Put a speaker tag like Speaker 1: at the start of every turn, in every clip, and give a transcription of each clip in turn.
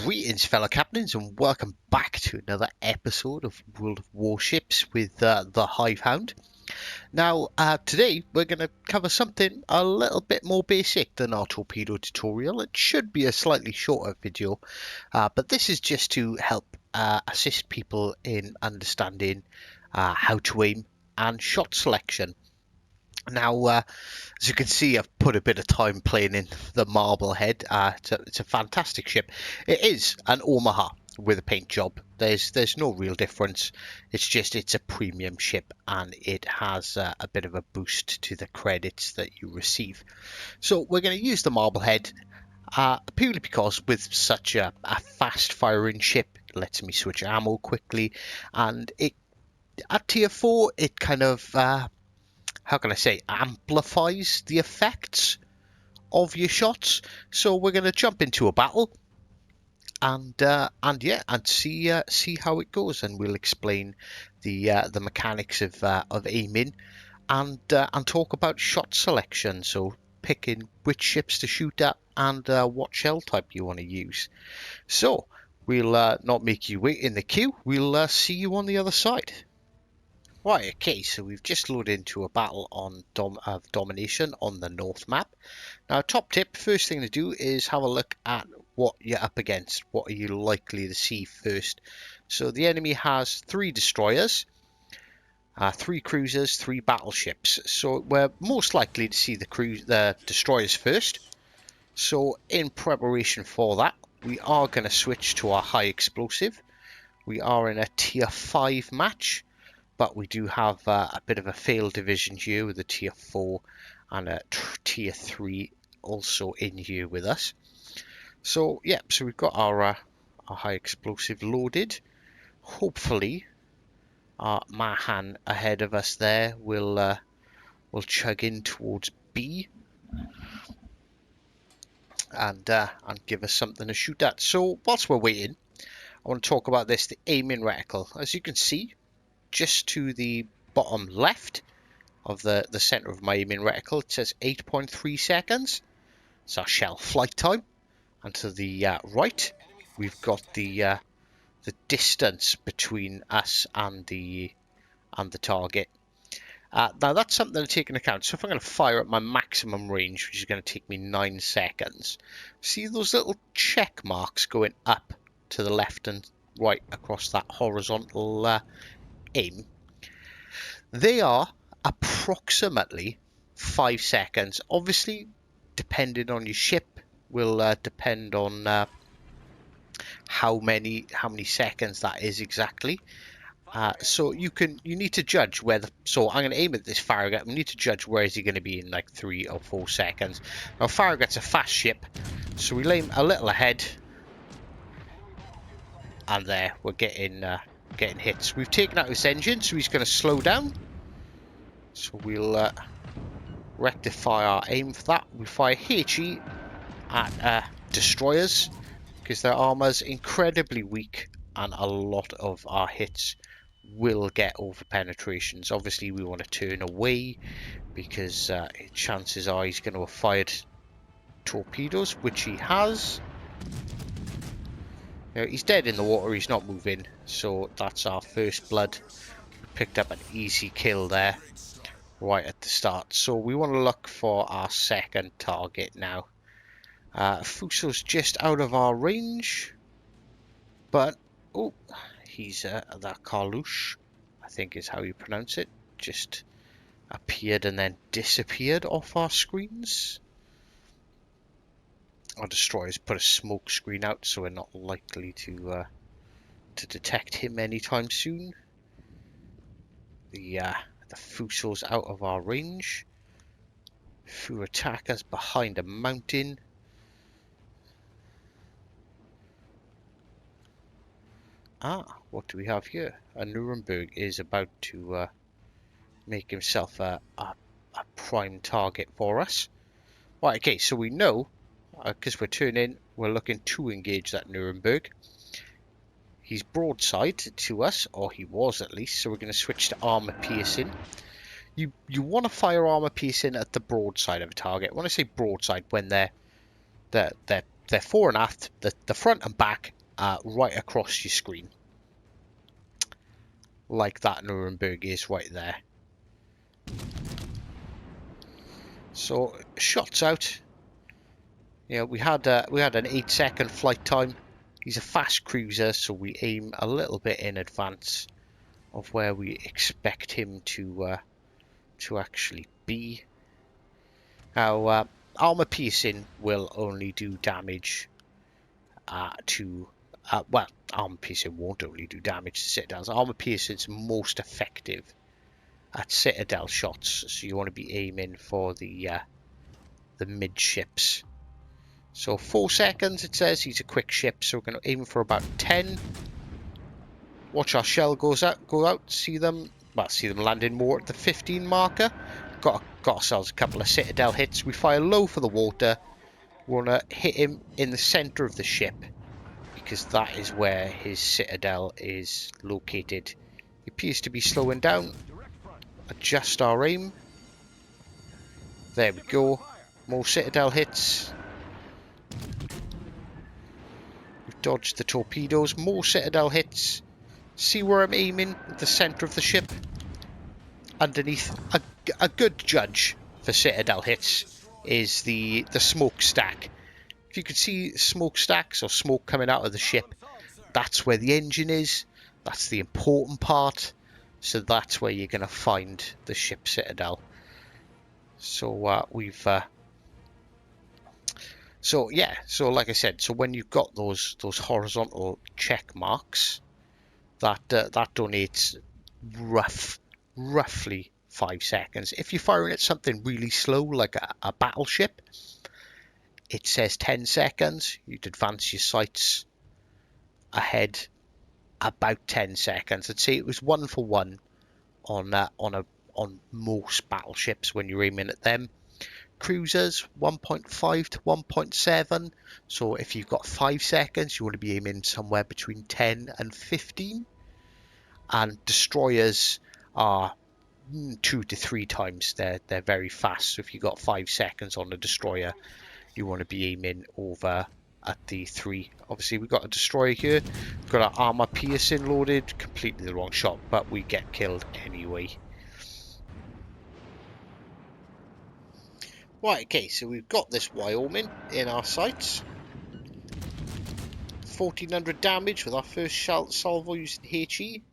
Speaker 1: Greetings, fellow captains, and welcome back to another episode of World of Warships with the Hive Hound. Now, today we're going to cover something a little bit more basic than our torpedo tutorial. It should be a slightly shorter video, but this is just to help assist people in understanding how to aim and shot selection. Now, as you can see, I've put a bit of time playing in the Marblehead. It's a fantastic ship. It is an Omaha with a paint job. There's no real difference. It's just it's a premium ship and it has a bit of a boost to the credits that you receive. So we're going to use the Marblehead purely because with such a fast firing ship, it lets me switch ammo quickly, and it at tier 4 it kind of how can I say, amplifies the effects of your shots. So we're going to jump into a battle and see how it goes, and we'll explain the mechanics of aiming and talk about shot selection. So picking which ships to shoot at and what shell type you want to use. So we'll not make you wait in the queue. We'll see you on the other side. Right, okay, so we've just loaded into a battle on domination on the north map. Now, top tip, first thing to do is have a look at what you're up against. What are you likely to see first? So the enemy has 3 destroyers, 3 cruisers, 3 battleships. So we're most likely to see the destroyers first. So in preparation for that, we are going to switch to our high explosive. We are in a tier 5 match, but we do have a bit of a failed division here with a tier 4 and a tier 3 also in here with us. So yeah, so we've got our high explosive loaded. Hopefully our Mahan ahead of us there will chug in towards B and give us something to shoot at. So whilst we're waiting, I want to talk about the aiming reticle. As you can see, just to the bottom left of the center of my aiming reticle, it says 8.3 seconds. It's our shell flight time. And to the right, we've got the distance between us and the target. Now that's something to take into account. So if I'm going to fire at my maximum range, which is going to take me 9 seconds, see those little check marks going up to the left and right across that horizontal aim? They are approximately 5 seconds. Obviously, depending on your ship, will depend on how many seconds that is exactly. So you need to judge whether. So I'm going to aim at this Farragut. We need to judge where is he going to be in like 3 or 4 seconds. Now Farragut's a fast ship, so we aim a little ahead, and there we're getting hits. We've taken out his engine, so he's going to slow down. So we'll rectify our aim for that. We fire HE at destroyers because their armor's incredibly weak, and a lot of our hits will get over penetrations. Obviously, we want to turn away because chances are he's going to have fired torpedoes, which he has. Now, he's dead in the water, he's not moving, so that's our first blood. We picked up an easy kill there right at the start. So we want to look for our second target now. Fuso's just out of our range, but oh, he's that Karlush, I think is how you pronounce it, just appeared and then disappeared off our screens. Our destroyers put a smoke screen out, so we're not likely to detect him anytime soon. The Fuso's out of our range. Fu attack us behind a mountain. What do we have here? A Nuremberg is about to make himself a prime target for us. Right, okay, so we know, because we're turning, we're looking to engage that Nuremberg. He's broadside to us, or he was at least, so we're going to switch to armor piercing. You want to fire armor piercing at the broadside of a target. When I say broadside, when they're fore and aft, the front and back, right across your screen, like that Nuremberg is right there. So shots out. You know, we had an 8-second flight time. He's a fast cruiser, so we aim a little bit in advance of where we expect him to actually be. Now, armor piercing will only do damage well, armor piercing won't only do damage to citadels. Armor piercing is most effective at citadel shots, so you want to be aiming for the midships. So 4 seconds, it says. He's a quick ship, so we're going to aim for about 10. Watch our shell go out. See them landing more at the 15 marker. Got ourselves a couple of citadel hits. We fire low for the water. We want to hit him in the center of the ship, because that is where his citadel is located. He appears to be slowing down. Adjust our aim. There we go. More citadel hits. We've dodged the torpedoes. More citadel hits. See where I'm aiming? At the center of the ship. Underneath. A good judge for citadel hits is the smokestack. If you could see smokestacks or smoke coming out of the ship, that's where the engine is. That's the important part. So that's where you're going to find the ship citadel. So so like I said, so when you've got those horizontal check marks, that donates roughly 5 seconds. If you're firing at something really slow, like a battleship, it says 10 seconds. You'd advance your sights ahead about 10 seconds. I'd say it was 1 for 1 on most battleships when you're aiming at them. Cruisers 1.5 to 1.7. So if you've got 5 seconds, you want to be aiming somewhere between 10 and 15. And destroyers are 2 to 3 times. They're very fast. So if you've got 5 seconds on a destroyer, you want to be aiming over at the 3. Obviously, we've got a destroyer here. We've got our armor piercing loaded. Completely the wrong shot, but we get killed anyway. Right, okay, so we've got this Wyoming in our sights. 1400 damage with our first salvo using HE.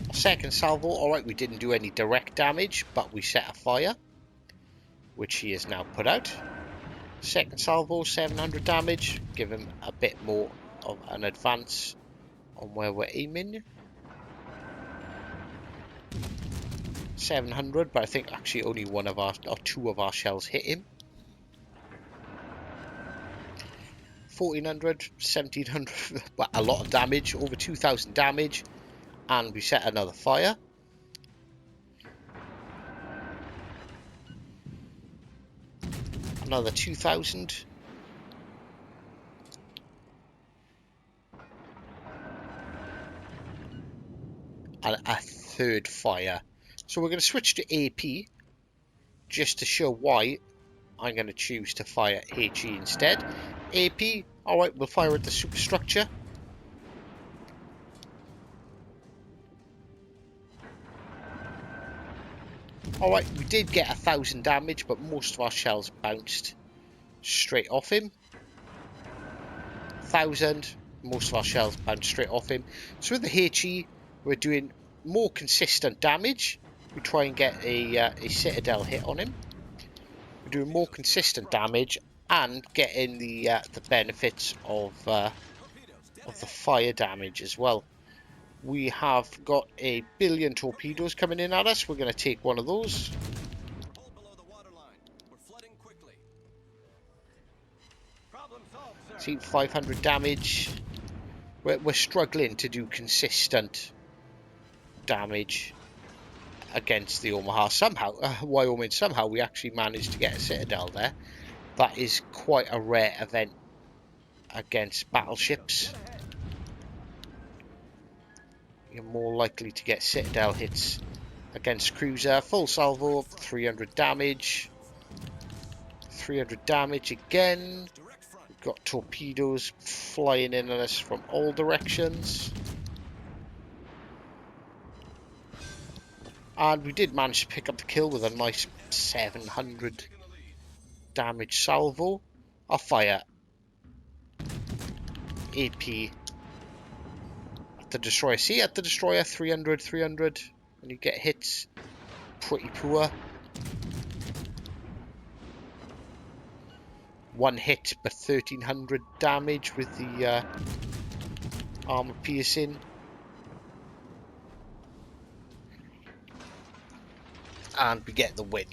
Speaker 1: Our second salvo, alright, we didn't do any direct damage, but we set a fire, which he has now put out. Second salvo, 700 damage, give him a bit more of an advance on where we're aiming. 700, but I think actually only 2 of our shells hit him. 1400, 1700, well, a lot of damage, over 2000 damage, and we set another fire. Another 2000. And a third fire. So we're going to switch to AP, just to show why I'm going to choose to fire HE instead. AP, alright, we'll fire at the superstructure. Alright, we did get 1000 damage, but most of our shells bounced straight off him. 1000, most of our shells bounced straight off him. So with the HE, we're doing more consistent damage. We try and get a citadel hit on him. We're doing more consistent damage and getting the benefits of the fire damage as well. We have got a billion torpedoes coming in at us. We're going to take one of those. See, 500 damage. We're struggling to do consistent damage against the Omaha. Somehow, Wyoming, somehow we actually managed to get a citadel there. That is quite a rare event against battleships. you're more likely to get Citadel hits against cruiser. Full salvo, 300 damage. 300 damage again. We've got torpedoes flying in at us from all directions. And we did manage to pick up the kill with a nice 700 damage salvo. I'll fire AP at the destroyer. See, at the destroyer, 300, 300. When you get hits, pretty poor. One hit, but 1300 damage with the armor piercing. And we get the win.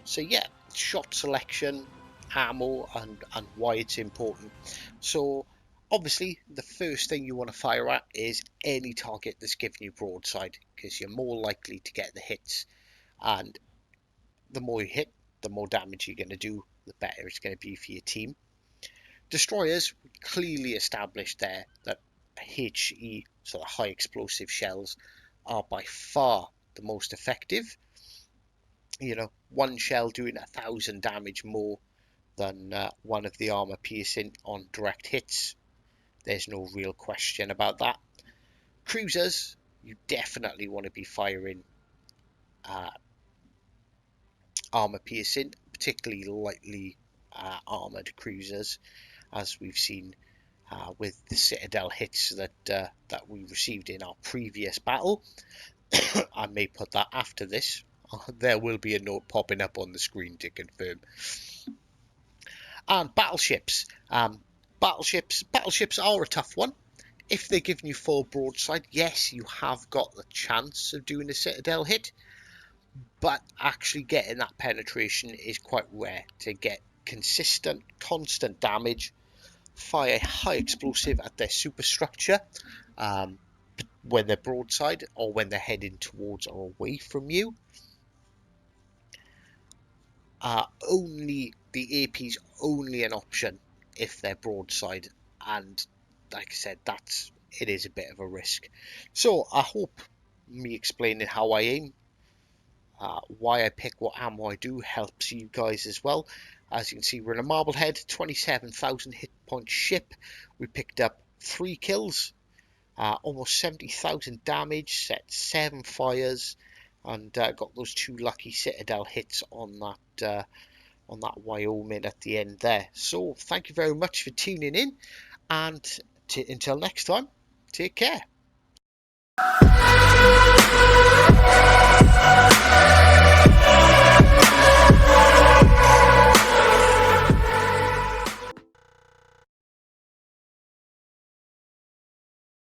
Speaker 1: So yeah, shot selection, ammo, and why it's important. So obviously the first thing you want to fire at is any target that's giving you broadside, because you're more likely to get the hits, and the more you hit, the more damage you're going to do, the better it's going to be for your team. Destroyers, clearly established there that HE, so the high explosive shells, are by far the most effective. You know, one shell doing 1,000 damage more than one of the armor piercing on direct hits. There's no real question about that. Cruisers, you definitely want to be firing armor piercing, particularly lightly armored cruisers, as we've seen with the Citadel hits that we received in our previous battle. I may put that after this. There will be a note popping up on the screen to confirm. And battleships. Battleships are a tough one. If they're giving you full broadside, yes, you have got the chance of doing a Citadel hit, but actually getting that penetration is quite rare. To get consistent, constant damage, fire high explosive at their superstructure when they're broadside or when they're heading towards or away from you. Only the AP's only an option if they're broadside, and like I said, it is a bit of a risk. So I hope me explaining how I aim, why I pick what ammo I do, helps you guys as well. As you can see, we're in a Marblehead, 27,000 hit point ship. We picked up 3 kills, almost 70,000 damage, set 7 fires, and got those 2 lucky Citadel hits on that Wyoming at the end there. So thank you very much for tuning in, and until next time, take care.